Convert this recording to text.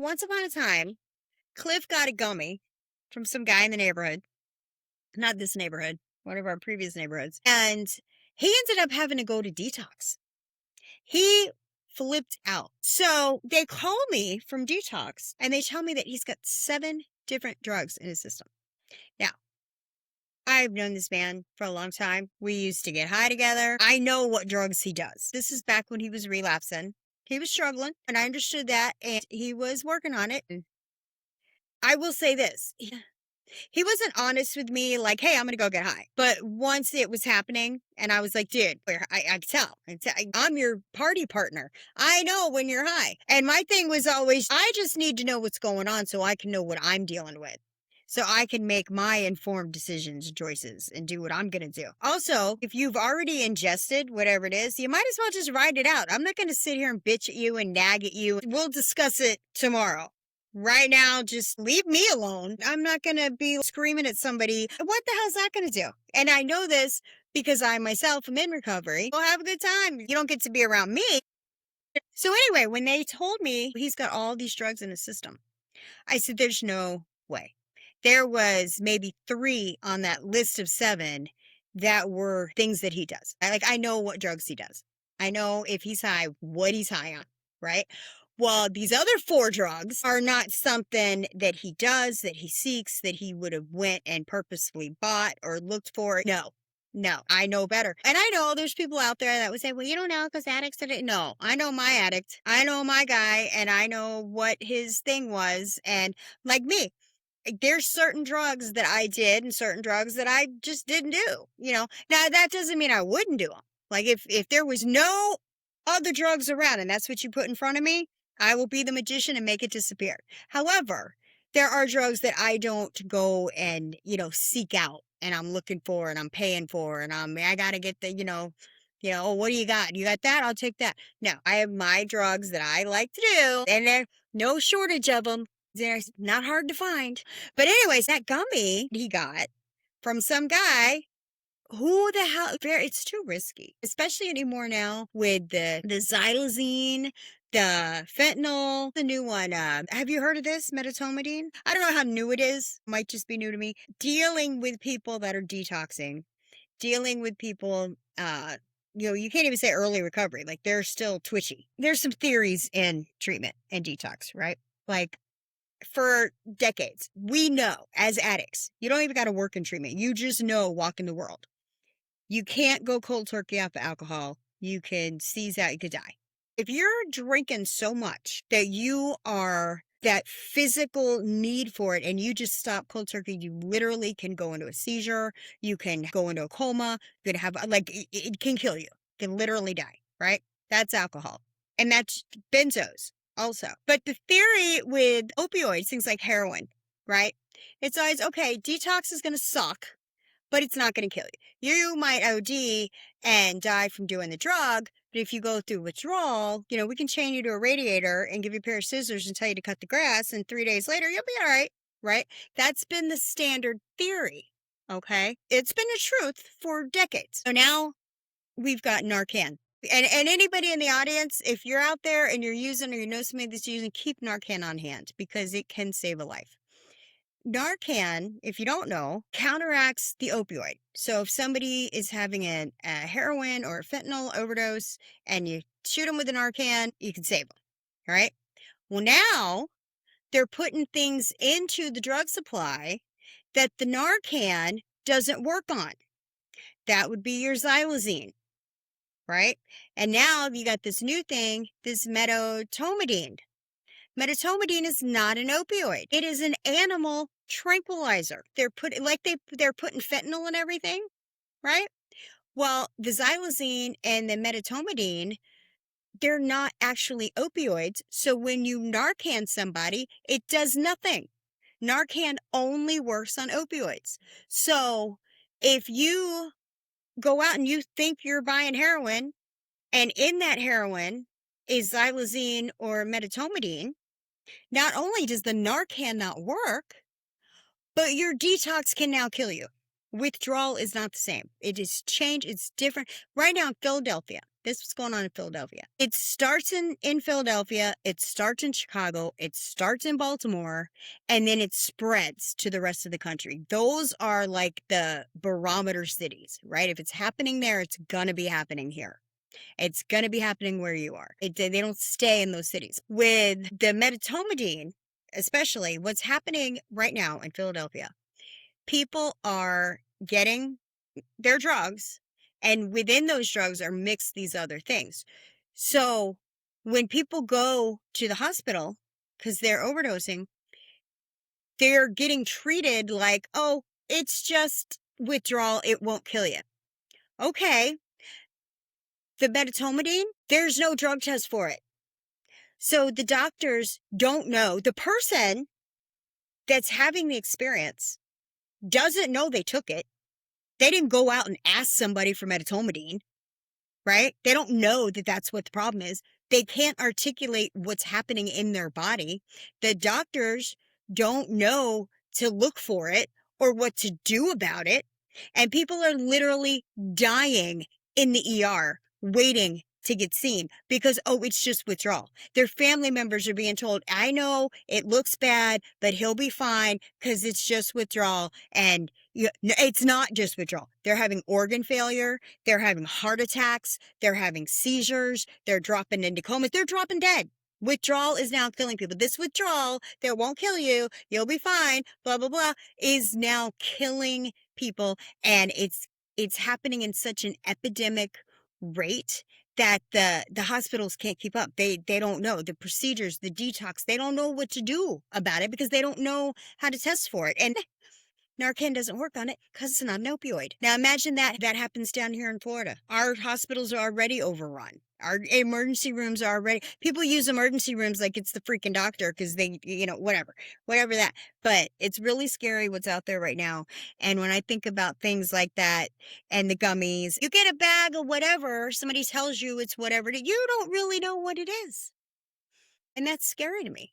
once upon a time, Cliff got a gummy from some guy in the neighborhood. Not this neighborhood, one of our previous neighborhoods. And he ended up having to go to detox. He flipped out. So they call me from detox and they tell me that he's got 7 different drugs in his system. Now, I've known this man for a long time. We used to get high together. I know what drugs he does. This is back when he was relapsing. He was struggling, and I understood that, and he was working on it. And I will say this. He wasn't honest with me like, hey, I'm going to go get high. But once it was happening, and I was like, dude, I can tell. I'm your party partner. I know when you're high. And my thing was always, I just need to know what's going on so I can know what I'm dealing with. So I can make my informed decisions and choices and do what I'm going to do. Also, if you've already ingested whatever it is, you might as well just ride it out. I'm not going to sit here and bitch at you and nag at you. We'll discuss it tomorrow. Right now, just leave me alone. I'm not going to be screaming at somebody. What the hell's that going to do? And I know this because I myself am in recovery. We'll have a good time. You don't get to be around me. So anyway, when they told me he's got all these drugs in his system, I said, there's no way. There was maybe 3 on that list of 7 that were things that he does. I know what drugs he does. I know if he's high, what he's high on, right? Well, these other 4 drugs are not something that he does, that he seeks, that he would have went and purposefully bought or looked for. No, I know better. And I know there's people out there that would say, well, you don't know because addicts did it. No, I know my addict. I know my guy, and I know what his thing was. And like me, there's certain drugs that I did and certain drugs that I just didn't do, Now, that doesn't mean I wouldn't do them. Like, if there was no other drugs around and that's what you put in front of me, I will be the magician and make it disappear. However, there are drugs that I don't go and, seek out and I'm looking for and I'm paying for and I got to get the, oh, what do you got? You got that? I'll take that. No, I have my drugs that I like to do and there's no shortage of them. They're not hard to find. But anyways, that gummy he got from some guy, who the hell, it's too risky, especially anymore now with the xylazine, the fentanyl, the new one. Have you heard of this, medetomidine? I don't know how new it is. Might just be new to me. Dealing with people that are detoxing, dealing with people, you can't even say early recovery. Like, they're still twitchy. There's some theories in treatment and detox, right? Like, for decades, we know as addicts, you don't even got to work in treatment. You just know walking the world. You can't go cold turkey off of alcohol. You can seize out, you could die. If you're drinking so much that you are that physical need for it and you just stop cold turkey, you literally can go into a seizure. You can go into a coma. You can have, it can kill you. You can literally die, right? That's alcohol. And that's benzos also. But the theory with opioids, things like heroin, right? It's always, okay, detox is going to suck, but it's not going to kill you. You might OD and die from doing the drug, but if you go through withdrawal, we can chain you to a radiator and give you a pair of scissors and tell you to cut the grass, and 3 days later, you'll be all right, right? That's been the standard theory, okay? It's been the truth for decades. So now we've got Narcan. And anybody in the audience, if you're out there and you're using or you know somebody that's using, keep Narcan on hand because it can save a life. Narcan, if you don't know, counteracts the opioid. So if somebody is having a heroin or a fentanyl overdose and you shoot them with a Narcan, you can save them. All right. Well, now they're putting things into the drug supply that the Narcan doesn't work on. That would be your xylazine. Right? And now you got this new thing, this medetomidine. Medetomidine is not an opioid. It is an animal tranquilizer. They're putting fentanyl and everything, right? Well, the xylazine and the medetomidine, they're not actually opioids. So when you Narcan somebody, it does nothing. Narcan only works on opioids. So if you go out and you think you're buying heroin, and in that heroin is xylazine or medetomidine, not only does the Narcan not work, but your detox can now kill you. Withdrawal is not the same. It is changed. It's different. Right now in Philadelphia, This was going on in Philadelphia. It starts in Philadelphia, it starts in Chicago, it starts in Baltimore, and then it spreads to the rest of the country. Those are like the barometer cities, right? If it's happening there, it's going to be happening here. It's going to be happening where you are. They don't stay in those cities. With the medetomidine, especially what's happening right now in Philadelphia, people are getting their drugs, and within those drugs are mixed these other things. So when people go to the hospital because they're overdosing, they're getting treated like, oh, it's just withdrawal. It won't kill you. Okay. The medetomidine, there's no drug test for it. So the doctors don't know. The person that's having the experience doesn't know they took it. They didn't go out and ask somebody for medetomidine, right? They don't know that that's what the problem is. They can't articulate what's happening in their body. The doctors don't know to look for it or what to do about it. And people are literally dying in the ER waiting to get seen because, oh, it's just withdrawal. Their family members are being told, I know it looks bad, but he'll be fine because it's just withdrawal. And it's not just withdrawal. They're having organ failure. They're having heart attacks. They're having seizures. They're dropping into comas. They're dropping dead. Withdrawal is now killing people. This withdrawal that won't kill you, you'll be fine, blah, blah, blah, is now killing people. And it's happening in such an epidemic rate that the hospitals can't keep up. They don't know the procedures, the detox. They don't know what to do about it because they don't know how to test for it. And Narcan doesn't work on it because it's not an opioid. Now imagine that happens down here in Florida. Our hospitals are already overrun. Our emergency rooms are already, people use emergency rooms like it's the freaking doctor because they, whatever that. But it's really scary what's out there right now. And when I think about things like that and the gummies, you get a bag of whatever, somebody tells you it's whatever, you don't really know what it is. And that's scary to me.